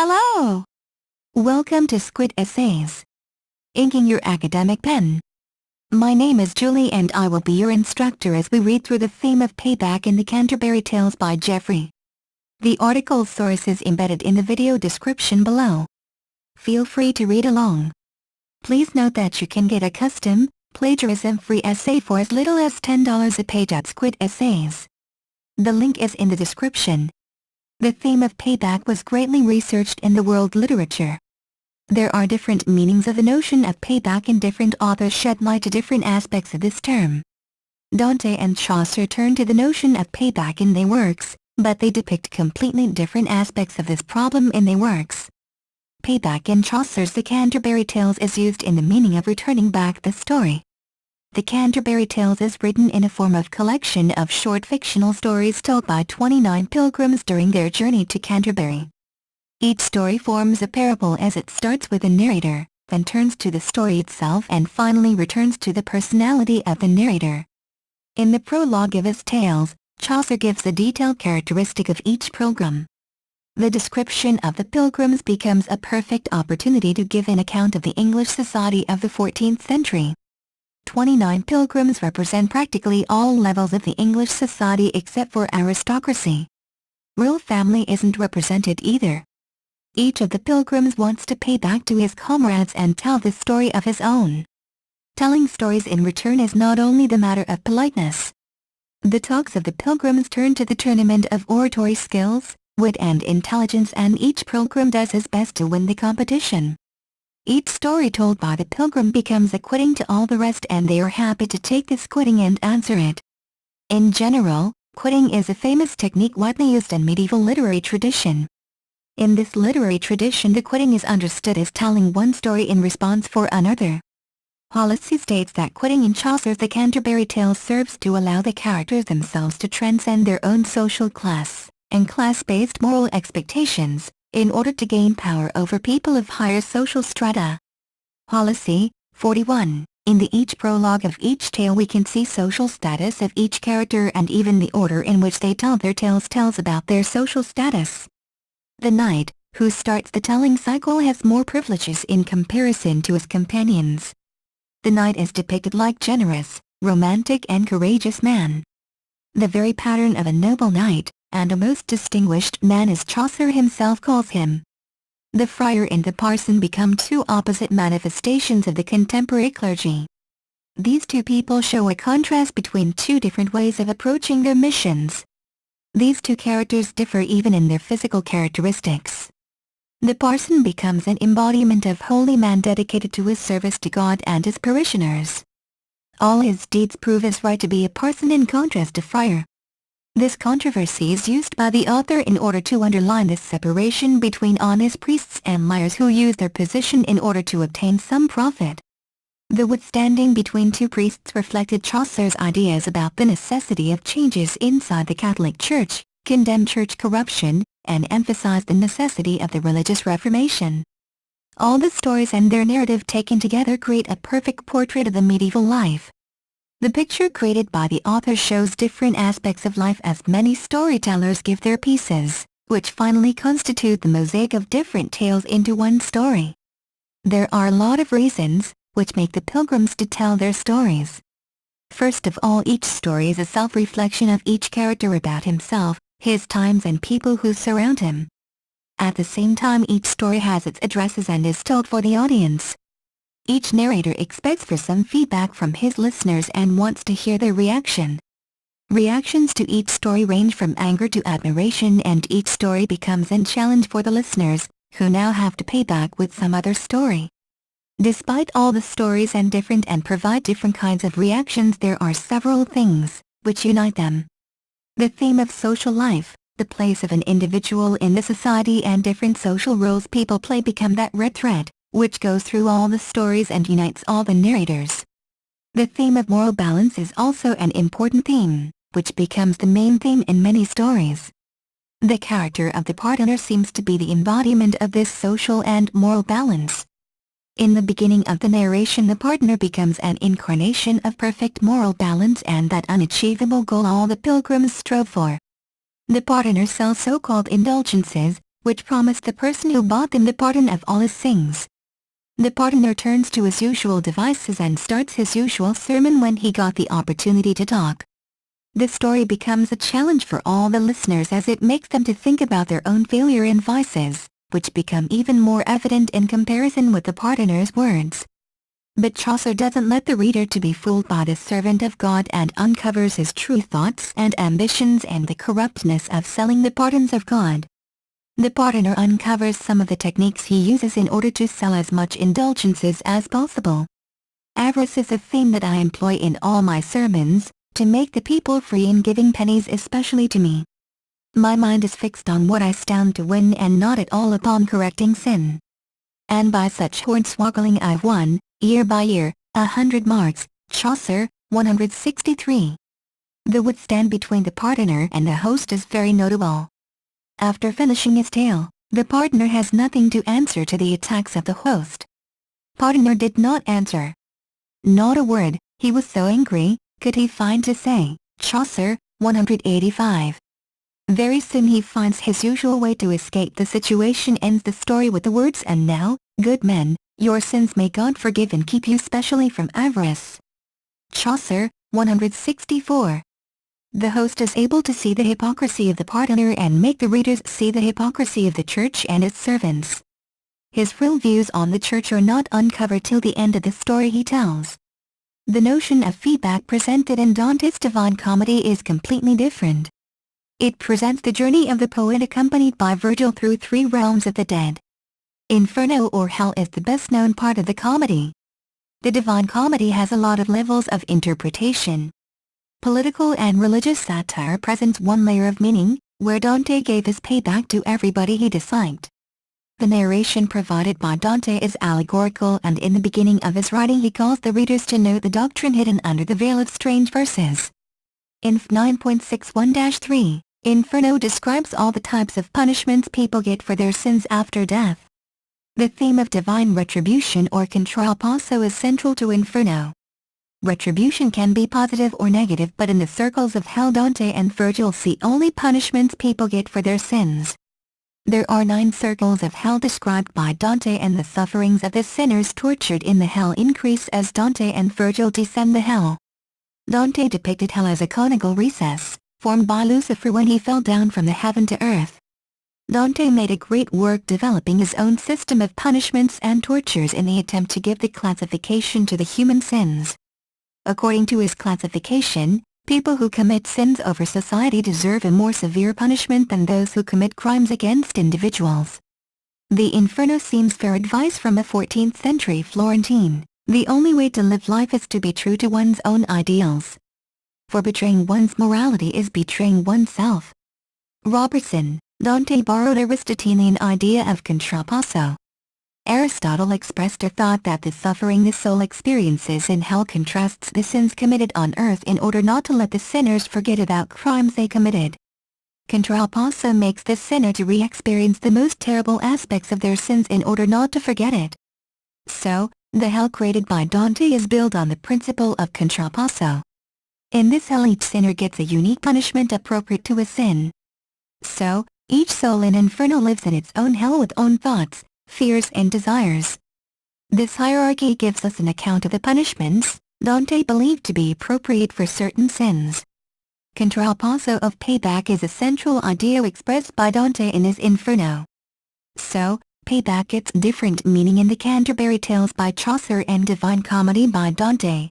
Hello! Welcome to Squid Essays. Inking your academic pen. My name is Julie and I will be your instructor as we read through the theme of Payback in the Canterbury Tales by Geoffrey. The article's source is embedded in the video description below. Feel free to read along. Please note that you can get a custom, plagiarism-free essay for as little as $10 a page at Squid Essays. The link is in the description. The theme of payback was greatly researched in the world literature. There are different meanings of the notion of payback and different authors shed light to different aspects of this term. Dante and Chaucer turn to the notion of payback in their works, but they depict completely different aspects of this problem in their works. Payback in Chaucer's The Canterbury Tales is used in the meaning of returning back the story. The Canterbury Tales is written in a form of collection of short fictional stories told by 29 pilgrims during their journey to Canterbury. Each story forms a parable as it starts with a narrator, then turns to the story itself and finally returns to the personality of the narrator. In the prologue of his tales, Chaucer gives a detailed characteristic of each pilgrim. The description of the pilgrims becomes a perfect opportunity to give an account of the English society of the 14th century. 29 pilgrims represent practically all levels of the English society except for aristocracy. Royal family isn't represented either. Each of the pilgrims wants to pay back to his comrades and tell the story of his own. Telling stories in return is not only the matter of politeness. The talks of the pilgrims turn to the tournament of oratory skills, wit and intelligence, and each pilgrim does his best to win the competition. Each story told by the pilgrim becomes a quitting to all the rest and they are happy to take this quitting and answer it. In general, quitting is a famous technique widely used in medieval literary tradition. In this literary tradition, the quitting is understood as telling one story in response for another. Hallissy states that quitting in Chaucer's The Canterbury Tales serves to allow the characters themselves to transcend their own social class and class-based moral expectations, in order to gain power over people of higher social strata. Hallissy, 41. In each prologue of each tale we can see social status of each character, and even the order in which they tell their tales tells about their social status. The knight, who starts the telling cycle, has more privileges in comparison to his companions. The knight is depicted like generous, romantic and courageous man. The very pattern of a noble knight, and a most distinguished man, as Chaucer himself calls him. The friar and the parson become two opposite manifestations of the contemporary clergy. These two people show a contrast between two different ways of approaching their missions. These two characters differ even in their physical characteristics. The parson becomes an embodiment of holy man dedicated to his service to God and his parishioners. All his deeds prove his right to be a parson in contrast to friar. This controversy is used by the author in order to underline this separation between honest priests and liars who use their position in order to obtain some profit. The withstanding between two priests reflected Chaucer's ideas about the necessity of changes inside the Catholic Church, condemned church corruption, and emphasized the necessity of the religious reformation. All the stories and their narrative taken together create a perfect portrait of the medieval life. The picture created by the author shows different aspects of life as many storytellers give their pieces, which finally constitute the mosaic of different tales into one story. There are a lot of reasons which make the pilgrims to tell their stories. First of all, each story is a self-reflection of each character about himself, his times and people who surround him. At the same time, each story has its addresses and is told for the audience. Each narrator expects for some feedback from his listeners and wants to hear their reaction. Reactions to each story range from anger to admiration, and each story becomes a challenge for the listeners, who now have to pay back with some other story. Despite all the stories and provide different kinds of reactions, there are several things which unite them. The theme of social life, the place of an individual in the society, and different social roles people play become that red thread which goes through all the stories and unites all the narrators. The theme of moral balance is also an important theme, which becomes the main theme in many stories. The character of the pardoner seems to be the embodiment of this social and moral balance. In the beginning of the narration, the pardoner becomes an incarnation of perfect moral balance and that unachievable goal all the pilgrims strove for. The pardoner sells so-called indulgences, which promised the person who bought them the pardon of all his sins. The pardoner turns to his usual devices and starts his usual sermon when he got the opportunity to talk. The story becomes a challenge for all the listeners as it makes them to think about their own failure and vices, which become even more evident in comparison with the pardoner's words. But Chaucer doesn't let the reader to be fooled by the servant of God and uncovers his true thoughts and ambitions and the corruptness of selling the pardons of God. The pardoner uncovers some of the techniques he uses in order to sell as much indulgences as possible. Avarice is a theme that I employ in all my sermons, to make the people free in giving pennies, especially to me. My mind is fixed on what I stand to win and not at all upon correcting sin. And by such hornswoggling I've won, year by year, 100 marks, Chaucer, 163. The withstand between the pardoner and the host is very notable. After finishing his tale, the pardoner has nothing to answer to the attacks of the host. Pardoner did not answer. Not a word, he was so angry, could he find to say. Chaucer, 185. Very soon he finds his usual way to escape the situation, ends the story with the words, "And now, good men, your sins may God forgive and keep you specially from avarice." Chaucer, 164. The host is able to see the hypocrisy of the pardoner and make the readers see the hypocrisy of the church and its servants. His real views on the church are not uncovered till the end of the story he tells. The notion of feedback presented in Dante's Divine Comedy is completely different. It presents the journey of the poet accompanied by Virgil through 3 realms of the dead. Inferno or Hell is the best known part of the comedy. The Divine Comedy has a lot of levels of interpretation. Political and religious satire presents one layer of meaning, where Dante gave his payback to everybody he disliked. The narration provided by Dante is allegorical, and in the beginning of his writing he calls the readers to note the doctrine hidden under the veil of strange verses. In 9.61-3, Inferno describes all the types of punishments people get for their sins after death. The theme of divine retribution or contralpasso is central to Inferno. Retribution can be positive or negative, but in the circles of hell Dante and Virgil see only punishments people get for their sins. There are 9 circles of hell described by Dante, and the sufferings of the sinners tortured in the hell increase as Dante and Virgil descend the hell. Dante depicted hell as a conical recess, formed by Lucifer when he fell down from the heaven to earth. Dante made a great work developing his own system of punishments and tortures in the attempt to give the classification to the human sins. According to his classification, people who commit sins over society deserve a more severe punishment than those who commit crimes against individuals. The Inferno seems fair advice from a 14th century Florentine. The only way to live life is to be true to one's own ideals. For betraying one's morality is betraying oneself. Robertson, Dante borrowed Aristotelian idea of contralpasso. Aristotle expressed a thought that the suffering the soul experiences in hell contrasts the sins committed on earth in order not to let the sinners forget about crimes they committed. Contralpasso makes the sinner to re-experience the most terrible aspects of their sins in order not to forget it. So, the hell created by Dante is built on the principle of contralpasso. In this hell each sinner gets a unique punishment appropriate to his sin. So, each soul in Inferno lives in its own hell with own thoughts, fears and desires. This hierarchy gives us an account of the punishments Dante believed to be appropriate for certain sins. Contralpasso of payback is a central idea expressed by Dante in his Inferno. So, payback gets different meaning in the Canterbury Tales by Chaucer and Divine Comedy by Dante.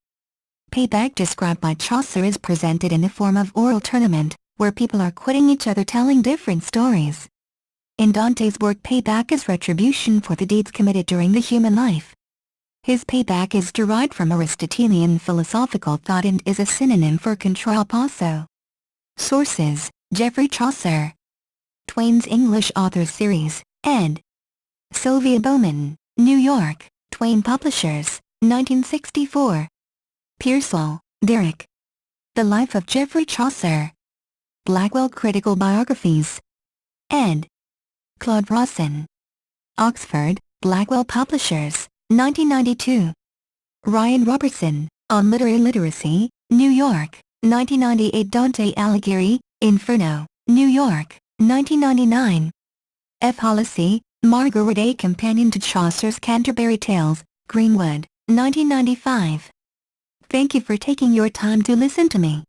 Payback described by Chaucer is presented in the form of oral tournament, where people are quitting each other telling different stories. In Dante's work, payback is retribution for the deeds committed during the human life. His payback is derived from Aristotelian philosophical thought and is a synonym for contralpasso. Sources: Geoffrey Chaucer. Twain's English Authors Series, ed. Sylvia Bowman, New York, Twain Publishers, 1964. Pearsall, Derek. The Life of Geoffrey Chaucer. Blackwell Critical Biographies. Ed. Claude Rawson. Oxford, Blackwell Publishers, 1992. Ryan Robertson, On Literary Literacy, New York, 1998. Dante Alighieri, Inferno, New York, 1999. F. Hallissy, Margaret A. Companion to Chaucer's Canterbury Tales, Greenwood, 1995. Thank you for taking your time to listen to me.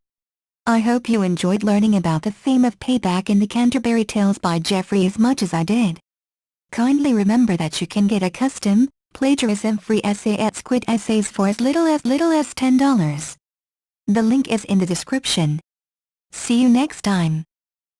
I hope you enjoyed learning about the fame of Payback in the Canterbury Tales by Geoffrey as much as I did. Kindly remember that you can get a custom, plagiarism-free essay at Squid Essays for as little as $10. The link is in the description. See you next time.